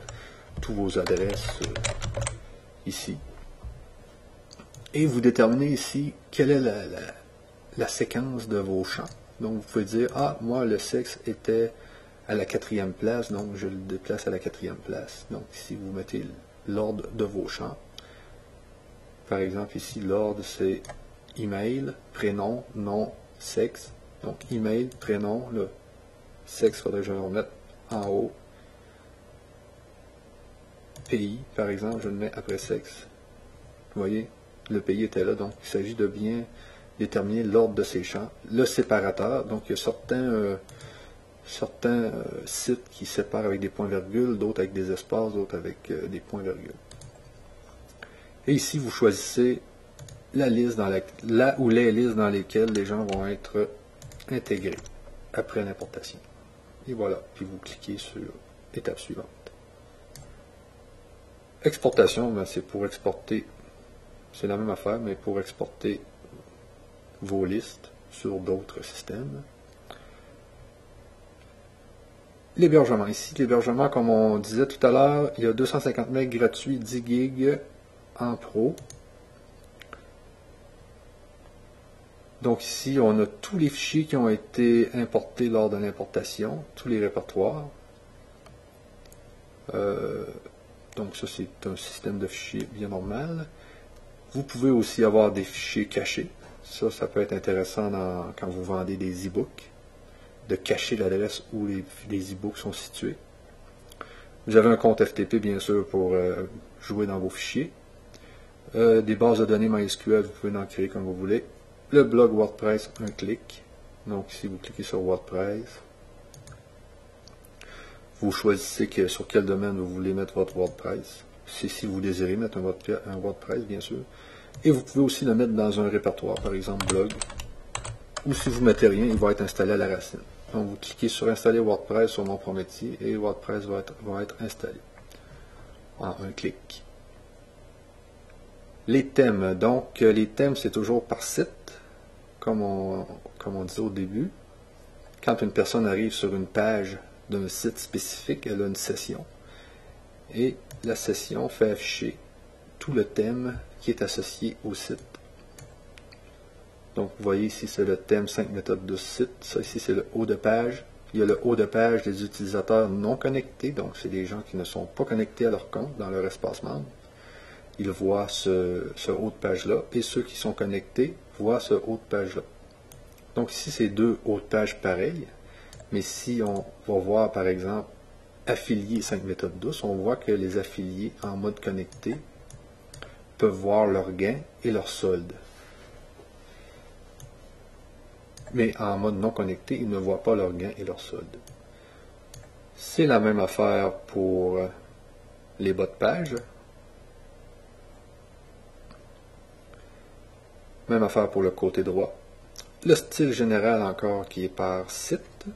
tous vos adresses ici. Et vous déterminez ici quelle est la séquence de vos champs. Donc vous pouvez dire, ah, moi le sexe était à la 4e place, donc je le déplace à la 4e place. Donc ici vous mettez l'ordre de vos champs. Par exemple ici l'ordre c'est email, prénom, nom, sexe. Donc email, prénom, le sexe, il faudrait que je le remette en haut. Pays, par exemple, je le mets après sexe. Vous voyez, le pays était là, donc il s'agit de bien déterminer l'ordre de ces champs. Le séparateur, donc il y a certains sites qui séparent avec des points-virgules, d'autres avec des espaces, d'autres avec des points-virgules. Et ici, vous choisissez la liste la ou les listes dans lesquelles les gens vont être intégrés après l'importation. Et voilà, puis vous cliquez sur étape suivante. Exportation, ben c'est pour exporter, c'est la même affaire, mais pour exporter vos listes sur d'autres systèmes. L'hébergement. Ici, l'hébergement, comme on disait tout à l'heure, il y a 250 MB gratuit, 10 GB en pro. Donc ici, on a tous les fichiers qui ont été importés lors de l'importation, tous les répertoires. Donc ça, c'est un système de fichiers bien normal. Vous pouvez aussi avoir des fichiers cachés. Ça peut être intéressant quand vous vendez des e-books, de cacher l'adresse où les e-books sont situés. Vous avez un compte FTP, bien sûr, pour jouer dans vos fichiers. Des bases de données MySQL, vous pouvez en créer comme vous voulez. Le blog WordPress, un clic. Donc ici, vous cliquez sur WordPress. Vous choisissez sur quel domaine vous voulez mettre votre WordPress. C'est si vous désirez mettre un WordPress, bien sûr. Et vous pouvez aussi le mettre dans un répertoire, par exemple blog. Ou si vous ne mettez rien, il va être installé à la racine. Donc vous cliquez sur installer WordPress sur mon Prométhée et WordPress va être installé en un clic. Les thèmes. Donc les thèmes, c'est toujours par site, comme on disait au début. Quand une personne arrive sur une page d'un site spécifique, elle a une session. Et la session fait afficher tout le thème qui est associé au site. Donc vous voyez ici, c'est le thème 5 méthodes de site. Ça ici, c'est le haut de page. Il y a le haut de page des utilisateurs non connectés. Donc c'est des gens qui ne sont pas connectés à leur compte dans leur espace membre. ils voient ce haut de page-là, et ceux qui sont connectés voient ce haut de page-là. Donc ici, c'est deux hauts de page pareils, mais si on va voir, par exemple, affiliés 5 méthodes douces, on voit que les affiliés en mode connecté peuvent voir leurs gains et leurs soldes. Mais en mode non connecté, ils ne voient pas leurs gains et leurs soldes. C'est la même affaire pour les bas de page. Même affaire pour le côté droit. Le style général encore qui est par site.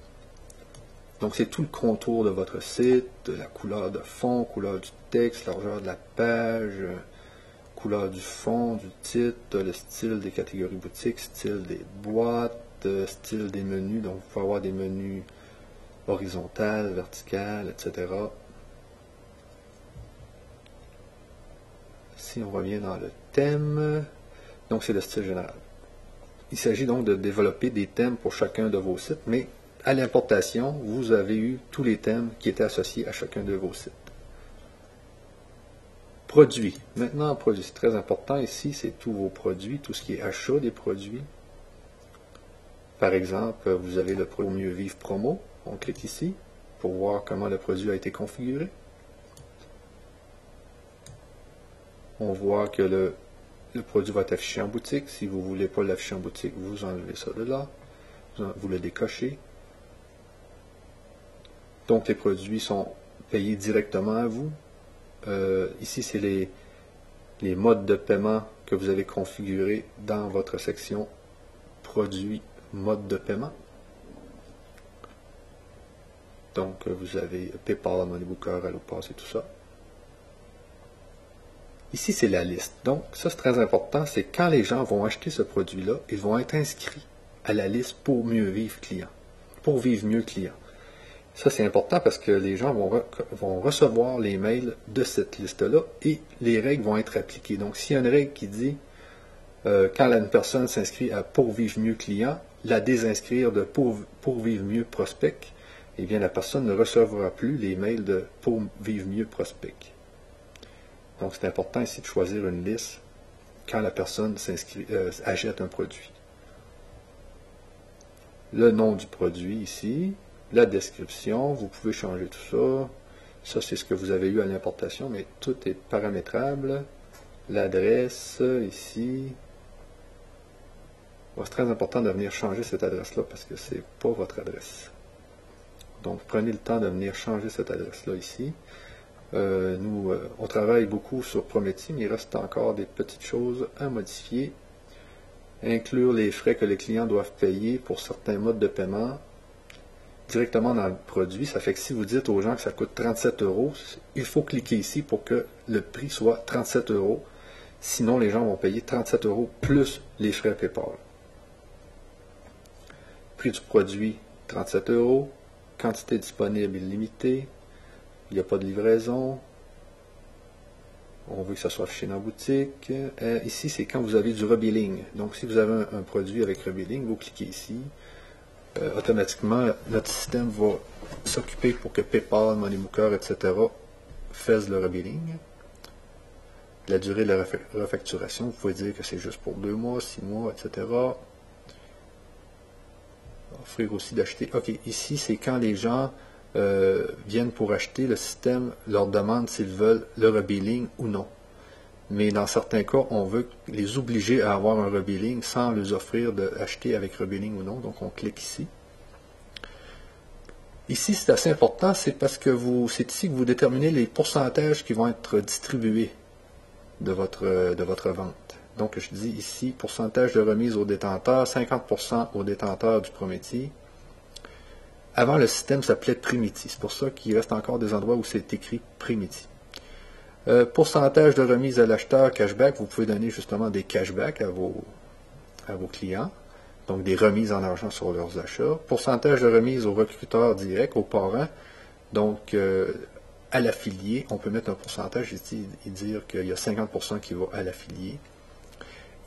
Donc c'est tout le contour de votre site, la couleur de fond, couleur du texte, largeur de la page, couleur du fond, du titre, le style des catégories boutiques, style des boîtes, style des menus. Donc vous pouvez avoir des menus horizontales, verticales, etc. Si on revient dans le thème, donc c'est le style général. Il s'agit donc de développer des thèmes pour chacun de vos sites, mais à l'importation, vous avez eu tous les thèmes qui étaient associés à chacun de vos sites. Produits. Maintenant, produits, c'est très important. Ici, c'est tous vos produits, tout ce qui est achat des produits. Par exemple, vous avez le Pour mieux vivre promo. On clique ici pour voir comment le produit a été configuré. On voit que le produit va être affiché en boutique. Si vous ne voulez pas l'afficher en boutique, vous enlevez ça de là. Vous le décochez. Donc, les produits sont payés directement à vous. Ici, c'est les modes de paiement que vous avez configurés dans votre section Produits, mode de paiement. Donc, vous avez PayPal, MoneyBooker, AlloPass et tout ça. Ici, c'est la liste. Donc, ça, c'est très important. C'est quand les gens vont acheter ce produit-là, ils vont être inscrits à la liste pour mieux vivre client. Pour vivre mieux client. Ça, c'est important parce que les gens vont recevoir les mails de cette liste-là et les règles vont être appliquées. Donc, s'il y a une règle qui dit quand une personne s'inscrit à Pour vivre mieux client, la désinscrire de Pour vivre mieux prospect, eh bien, la personne ne recevra plus les mails de Pour vivre mieux prospect. Donc, c'est important ici de choisir une liste quand la personne achète un produit. Le nom du produit ici. La description, vous pouvez changer tout ça. Ça, c'est ce que vous avez eu à l'importation, mais tout est paramétrable. L'adresse, ici. Bon, c'est très important de venir changer cette adresse-là parce que ce n'est pas votre adresse. Donc, prenez le temps de venir changer cette adresse-là ici. On travaille beaucoup sur Prometi, mais il reste encore des petites choses à modifier. Inclure les frais que les clients doivent payer pour certains modes de paiement directement dans le produit. Ça fait que si vous dites aux gens que ça coûte 37 €, il faut cliquer ici pour que le prix soit 37 €. Sinon, les gens vont payer 37 € plus les frais PayPal. Prix du produit, 37 €. Quantité disponible illimitée. Il n'y a pas de livraison. On veut que ça soit affiché dans la boutique. Ici, c'est quand vous avez du rebilling. Donc, si vous avez un produit avec rebilling, vous cliquez ici. Automatiquement, notre système va s'occuper pour que PayPal, MoneyBooker, etc. fassent le rebilling. La durée de la refacturation, vous pouvez dire que c'est juste pour 2 mois, 6 mois, etc. Offrir aussi d'acheter. OK, ici, c'est quand les gens viennent pour acheter, le système leur demande s'ils veulent le rebilling ou non. Mais dans certains cas, on veut les obliger à avoir un rebilling sans les offrir d'acheter avec rebilling ou non. Donc, on clique ici. Ici, c'est assez important, c'est parce que c'est ici que vous déterminez les pourcentages qui vont être distribués de votre vente. Donc, je dis ici, pourcentage de remise au détenteur, 50% au détenteur du Prometi. Avant, le système s'appelait Primiti. C'est pour ça qu'il reste encore des endroits où c'est écrit Primiti. Pourcentage de remise à l'acheteur, cashback, vous pouvez donner justement des cashbacks à vos clients, donc des remises en argent sur leurs achats. Pourcentage de remise au recruteur direct, au parent, donc à l'affilié, on peut mettre un pourcentage ici et dire qu'il y a 50% qui va à l'affilié.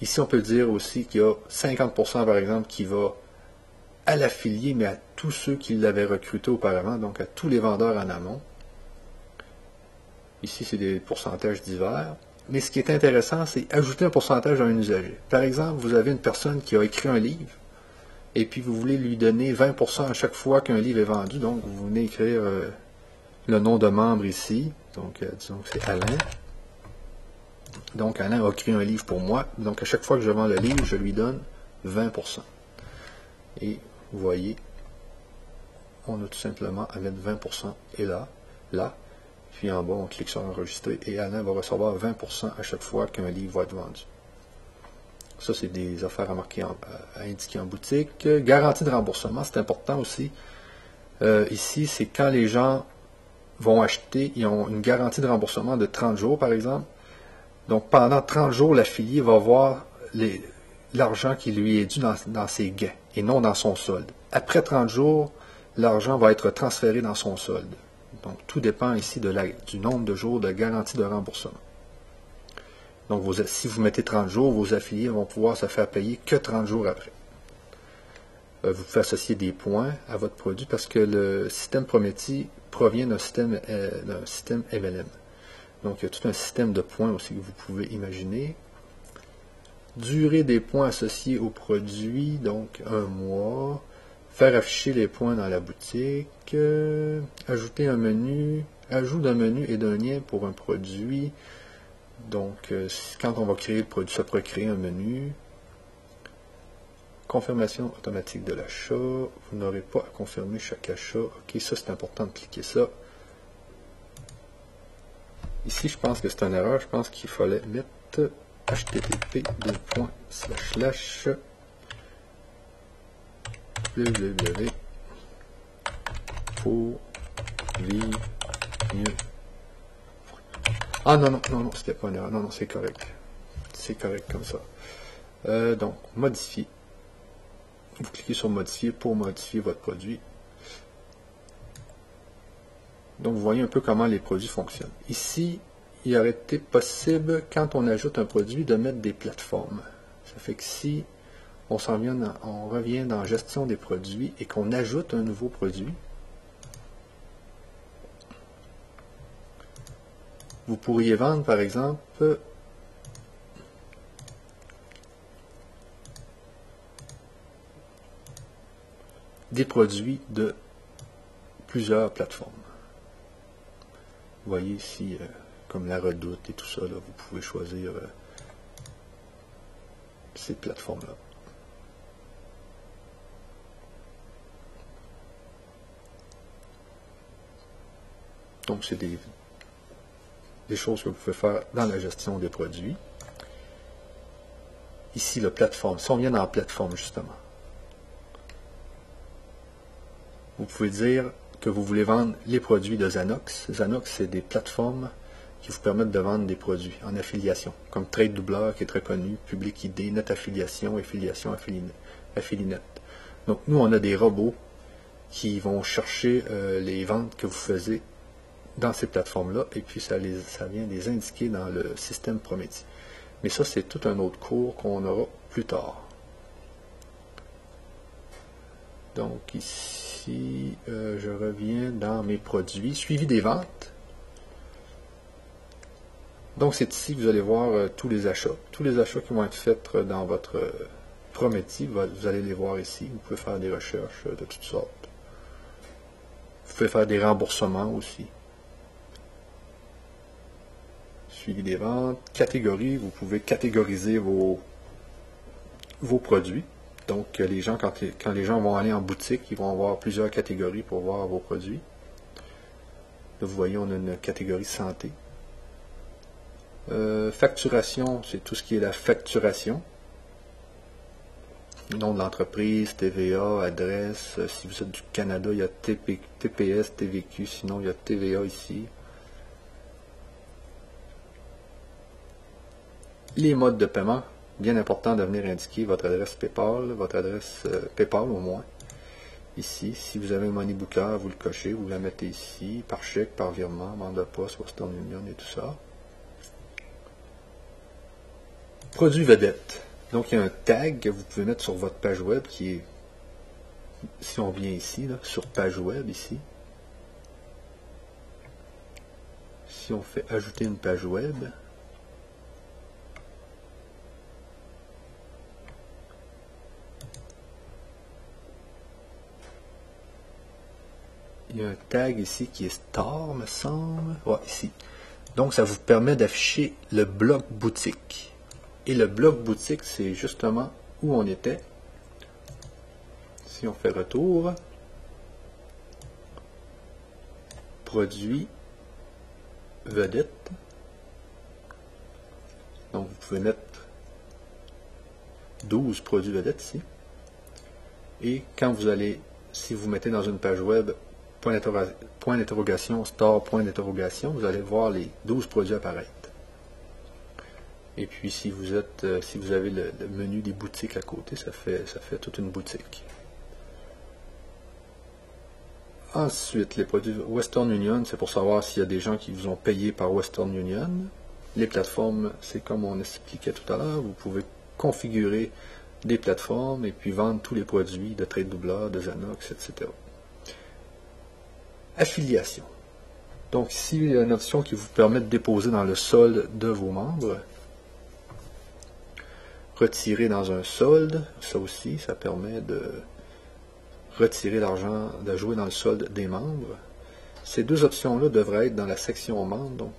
Ici, on peut dire aussi qu'il y a 50% par exemple qui va à l'affilié, mais à tous ceux qui l'avaient recruté auparavant, donc à tous les vendeurs en amont. Ici, c'est des pourcentages divers. Mais ce qui est intéressant, c'est ajouter un pourcentage à un usager. Par exemple, vous avez une personne qui a écrit un livre, et puis vous voulez lui donner 20% à chaque fois qu'un livre est vendu. Donc, vous venez écrire le nom de membre ici. Donc, disons que c'est Alain. Donc, Alain a écrit un livre pour moi. Donc, à chaque fois que je vends le livre, je lui donne 20%. Et vous voyez, on a tout simplement à mettre 20% et là. Puis en bas, on clique sur enregistrer et Alain va recevoir 20% à chaque fois qu'un livre va être vendu. Ça, c'est des affaires à marquer, à indiquer en boutique. Garantie de remboursement, c'est important aussi. Ici, c'est quand les gens vont acheter, ils ont une garantie de remboursement de 30 jours, par exemple. Donc, pendant 30 jours, l'affilié va voir l'argent qui lui est dû dans ses gains et non dans son solde. Après 30 jours, l'argent va être transféré dans son solde. Donc, tout dépend ici du nombre de jours de garantie de remboursement. Donc, si vous mettez 30 jours, vos affiliés vont pouvoir se faire payer que 30 jours après. Vous pouvez associer des points à votre produit parce que le système Prometi provient d'un système MLM. Donc, il y a tout un système de points aussi que vous pouvez imaginer. Durée des points associés au produit, donc 1 mois. Faire afficher les points dans la boutique. Ajouter un menu. Ajout d'un menu et d'un lien pour un produit. Donc, quand on va créer le produit, ça pourrait créer un menu. Confirmation automatique de l'achat. Vous n'aurez pas à confirmer chaque achat. Ok, ça c'est important de cliquer ça. Ici, je pense que c'est une erreur. Je pense qu'il fallait mettre http:// www pour vivre mieux. Ah non, c'était pas une erreur. Non, c'est correct. C'est correct comme ça. Donc, modifier. Vous cliquez sur modifier pour modifier votre produit. Donc, vous voyez un peu comment les produits fonctionnent. Ici, il aurait été possible, quand on ajoute un produit, de mettre des plateformes. Ça fait que si on revient dans gestion des produits et qu'on ajoute un nouveau produit, vous pourriez vendre, par exemple, des produits de plusieurs plateformes. Vous voyez ici, comme la Redoute et tout ça, là, vous pouvez choisir ces plateformes-là. Donc, c'est des choses que vous pouvez faire dans la gestion des produits. Ici, la plateforme. Si on vient dans la plateforme, justement, vous pouvez dire que vous voulez vendre les produits de Zanox. Zanox, c'est des plateformes qui vous permettent de vendre des produits en affiliation, comme Trade Doubleur, qui est très connu, Public ID, Net Affiliation, Affilinet. Donc, nous, on a des robots qui vont chercher les ventes que vous faisiez dans ces plateformes-là, et puis ça vient les indiquer dans le système Prometi. Mais ça, c'est tout un autre cours qu'on aura plus tard. Donc ici, je reviens dans mes produits, suivi des ventes. Donc c'est ici que vous allez voir tous les achats. Tous les achats qui vont être faits dans votre Prometi, vous allez les voir ici. Vous pouvez faire des recherches de toutes sortes. Vous pouvez faire des remboursements aussi. Suivi des ventes, catégories, vous pouvez catégoriser vos produits. Donc, les gens, quand les gens vont aller en boutique, ils vont avoir plusieurs catégories pour voir vos produits. Là, vous voyez, on a une catégorie santé. Facturation, c'est tout ce qui est la facturation. Nom de l'entreprise, TVA, adresse. Si vous êtes du Canada, il y a TPS, TVQ, sinon il y a TVA ici. Les modes de paiement, bien important de venir indiquer votre adresse PayPal, votre adresse PayPal au moins. Ici, si vous avez un Money Booker, vous le cochez, vous la mettez ici, par chèque, par virement, mandat de poste, Western Union et tout ça. Produit vedette. Donc, il y a un tag que vous pouvez mettre sur votre page web qui est, si on vient ici, là, sur page web, ici. Si on fait ajouter une page web, il y a un tag ici qui est Star, me semble. Ouais, ici. Donc, ça vous permet d'afficher le bloc boutique. Et le bloc boutique, c'est justement où on était. Si on fait retour, produit, vedette. Donc, vous pouvez mettre 12 produits vedettes ici. Et quand vous allez, si vous mettez dans une page web, point d'interrogation, store, point d'interrogation, vous allez voir les 12 produits apparaître. Et puis, si vous avez le menu des boutiques à côté, ça fait toute une boutique. Ensuite, les produits Western Union, c'est pour savoir s'il y a des gens qui vous ont payé par Western Union. Les plateformes, c'est comme on expliquait tout à l'heure, vous pouvez configurer des plateformes et puis vendre tous les produits de TradeDoubler, de Zanox, etc. Affiliation. Donc ici, il y a une option qui vous permet de déposer dans le solde de vos membres. Retirer dans un solde, ça aussi, ça permet de retirer l'argent, de jouer dans le solde des membres. Ces deux options-là devraient être dans la section membres. Donc,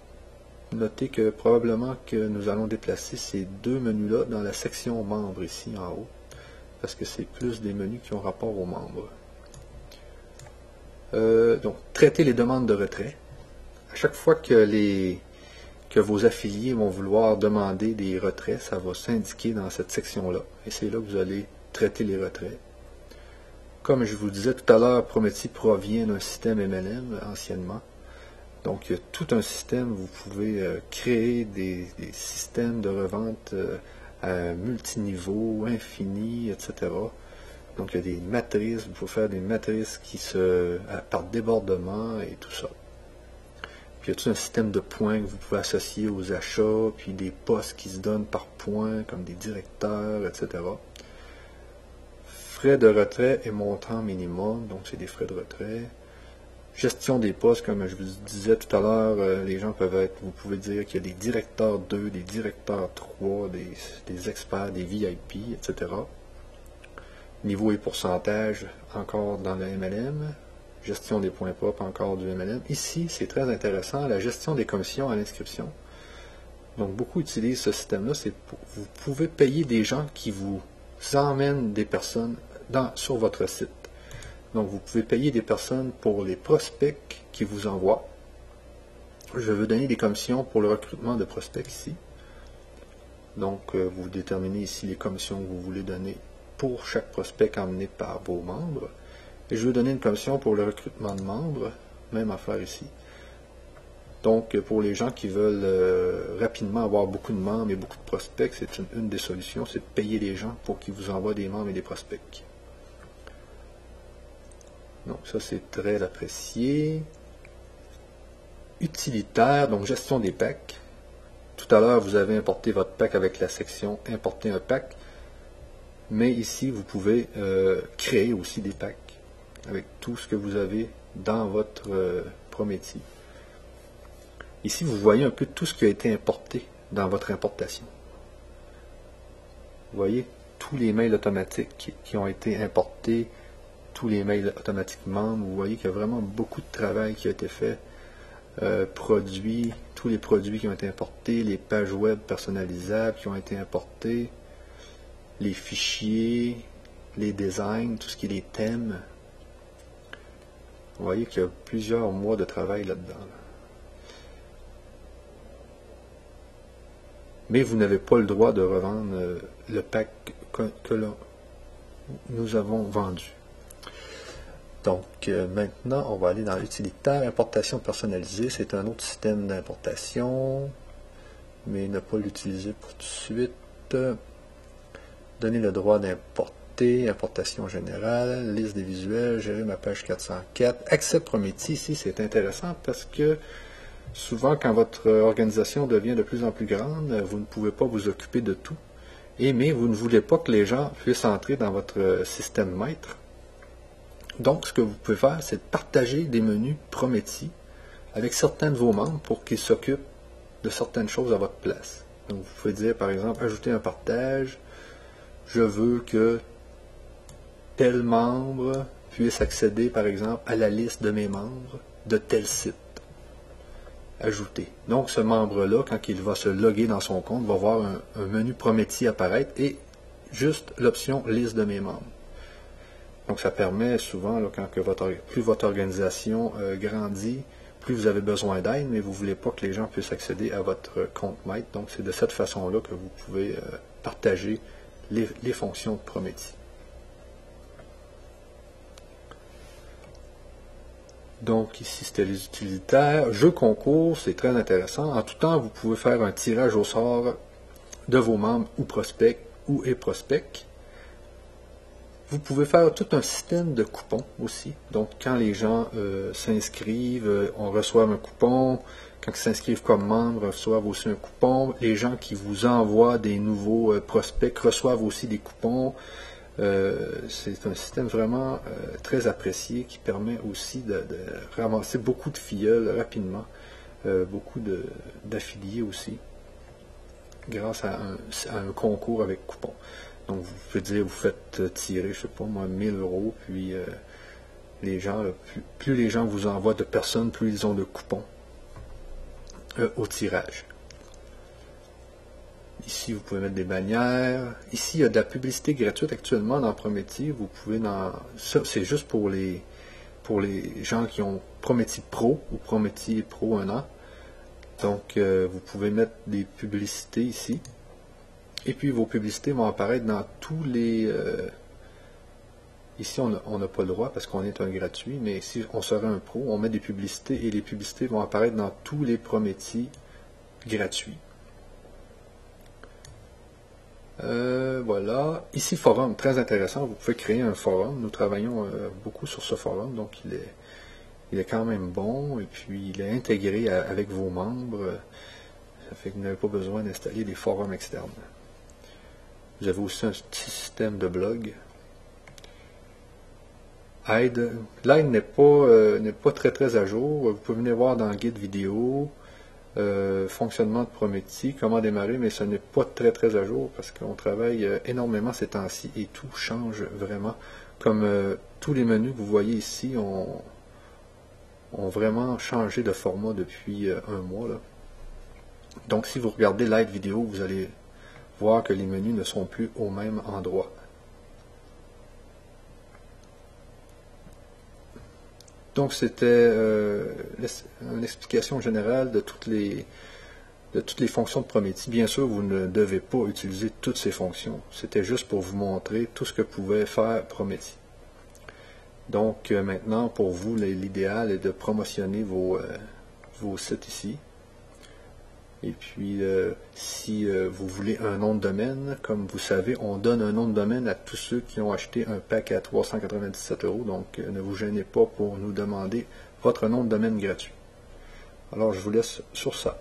notez que probablement que nous allons déplacer ces deux menus-là dans la section membres ici en haut, parce que c'est plus des menus qui ont rapport aux membres. Donc, traiter les demandes de retrait. À chaque fois que vos affiliés vont vouloir demander des retraits, ça va s'indiquer dans cette section-là. Et c'est là que vous allez traiter les retraits. Comme je vous disais tout à l'heure, Prometi provient d'un système MLM anciennement. Donc, il y a tout un système, vous pouvez créer des systèmes de revente à multiniveau, infini, etc. Donc, il y a des matrices, vous pouvez faire des matrices par débordement et tout ça. Puis, il y a tout un système de points que vous pouvez associer aux achats, puis des postes qui se donnent par points, comme des directeurs, etc. Frais de retrait et montant minimum, donc c'est des frais de retrait. Gestion des postes, comme je vous disais tout à l'heure, les gens peuvent être, vous pouvez dire qu'il y a des directeurs 2, des directeurs 3, des experts, des VIP, etc. Niveau et pourcentage, encore dans le MLM. Gestion des points propres, encore du MLM. Ici, c'est très intéressant, la gestion des commissions à l'inscription. Donc, beaucoup utilisent ce système-là. Vous pouvez payer des gens qui vous emmènent des personnes sur votre site. Donc, vous pouvez payer des personnes pour les prospects qui vous envoient. Je veux donner des commissions pour le recrutement de prospects ici. Donc, vous déterminez ici les commissions que vous voulez donner pour chaque prospect emmené par vos membres. Et je veux donner une commission pour le recrutement de membres. Même affaire ici. Donc, pour les gens qui veulent rapidement avoir beaucoup de membres et beaucoup de prospects, c'est une des solutions, c'est de payer les gens pour qu'ils vous envoient des membres et des prospects. Donc ça, c'est très apprécié. Utilitaire, donc gestion des packs. Tout à l'heure, vous avez importé votre pack avec la section « Importer un pack ». Mais ici, vous pouvez créer aussi des packs avec tout ce que vous avez dans votre Prometi. Ici, vous voyez un peu tout ce qui a été importé dans votre importation. Vous voyez tous les mails automatiques qui ont été importés, tous les mails automatiquement. Vous voyez qu'il y a vraiment beaucoup de travail qui a été fait. Tous les produits qui ont été importés, les pages web personnalisables qui ont été importées, les fichiers, les designs, tout ce qui est les thèmes. Vous voyez qu'il y a plusieurs mois de travail là-dedans. Mais vous n'avez pas le droit de revendre le pack que nous avons vendu. Donc, maintenant, on va aller dans l'utilitaire. Importation personnalisée, c'est un autre système d'importation, mais ne pas l'utiliser pour tout de suite. Donner le droit d'importer, importation générale, liste des visuels, gérer ma page 404. Accès Prometi, ici, c'est intéressant parce que souvent, quand votre organisation devient de plus en plus grande, vous ne pouvez pas vous occuper de tout. Mais vous ne voulez pas que les gens puissent entrer dans votre système maître. Donc, ce que vous pouvez faire, c'est de partager des menus Prometi avec certains de vos membres pour qu'ils s'occupent de certaines choses à votre place. Donc, vous pouvez dire, par exemple, ajouter un partage. Je veux que tel membre puisse accéder, par exemple, à la liste de mes membres de tel site. Ajouter. Donc, ce membre-là, quand il va se loguer dans son compte, va voir un menu Prométhie apparaître et juste l'option liste de mes membres. Donc, ça permet souvent, là, plus votre organisation grandit, plus vous avez besoin d'aide, mais vous ne voulez pas que les gens puissent accéder à votre compte maître. Donc, c'est de cette façon-là que vous pouvez partager les fonctions de Prométhie. Donc ici c'était les utilitaires. Jeu concours, c'est très intéressant. En tout temps, vous pouvez faire un tirage au sort de vos membres ou prospects ou prospects. Vous pouvez faire tout un système de coupons aussi. Donc quand les gens s'inscrivent, on reçoit un coupon. Quand ils s'inscrivent comme membres, reçoivent aussi un coupon. Les gens qui vous envoient des nouveaux prospects reçoivent aussi des coupons. C'est un système vraiment très apprécié qui permet aussi de ramasser beaucoup de filleuls rapidement, beaucoup d'affiliés aussi, grâce à un concours avec coupons. Donc vous pouvez dire, vous faites tirer, je sais pas moi, 1000 €, puis les gens, plus les gens vous envoient de personnes, plus ils ont de coupons au tirage. Ici, vous pouvez mettre des bannières. Ici, il y a de la publicité gratuite actuellement dans Prométhie. Vous pouvez ça, c'est juste pour les gens qui ont Prométhie Pro ou Prométhie Pro 1 an. Donc, vous pouvez mettre des publicités ici. Et puis, vos publicités vont apparaître dans tous les... ici, on n'a pas le droit parce qu'on est un gratuit, mais si on serait un pro, on met des publicités et les publicités vont apparaître dans tous les Prométhie gratuits. Voilà. Ici, forum, très intéressant. Vous pouvez créer un forum. Nous travaillons beaucoup sur ce forum, donc il est quand même bon et puis il est intégré avec vos membres. Ça fait que vous n'avez pas besoin d'installer des forums externes. Vous avez aussi un petit système de blog. L'aide n'est pas très à jour. Vous pouvez venir voir dans le guide vidéo. Fonctionnement de Prométhie, comment démarrer, mais ce n'est pas très à jour parce qu'on travaille énormément ces temps-ci et tout change vraiment. Comme tous les menus que vous voyez ici ont vraiment changé de format depuis un mois. Là. Donc si vous regardez l'aide vidéo, vous allez voir que les menus ne sont plus au même endroit. Donc c'était une explication générale de toutes les fonctions de Prométhie. Bien sûr, vous ne devez pas utiliser toutes ces fonctions. C'était juste pour vous montrer tout ce que pouvait faire Prométhie. Donc maintenant, pour vous, l'idéal est de promotionner vos sites ici. Et puis, si vous voulez un nom de domaine, comme vous savez, on donne un nom de domaine à tous ceux qui ont acheté un pack à 397 €. Donc, ne vous gênez pas pour nous demander votre nom de domaine gratuit. Alors, je vous laisse sur ça.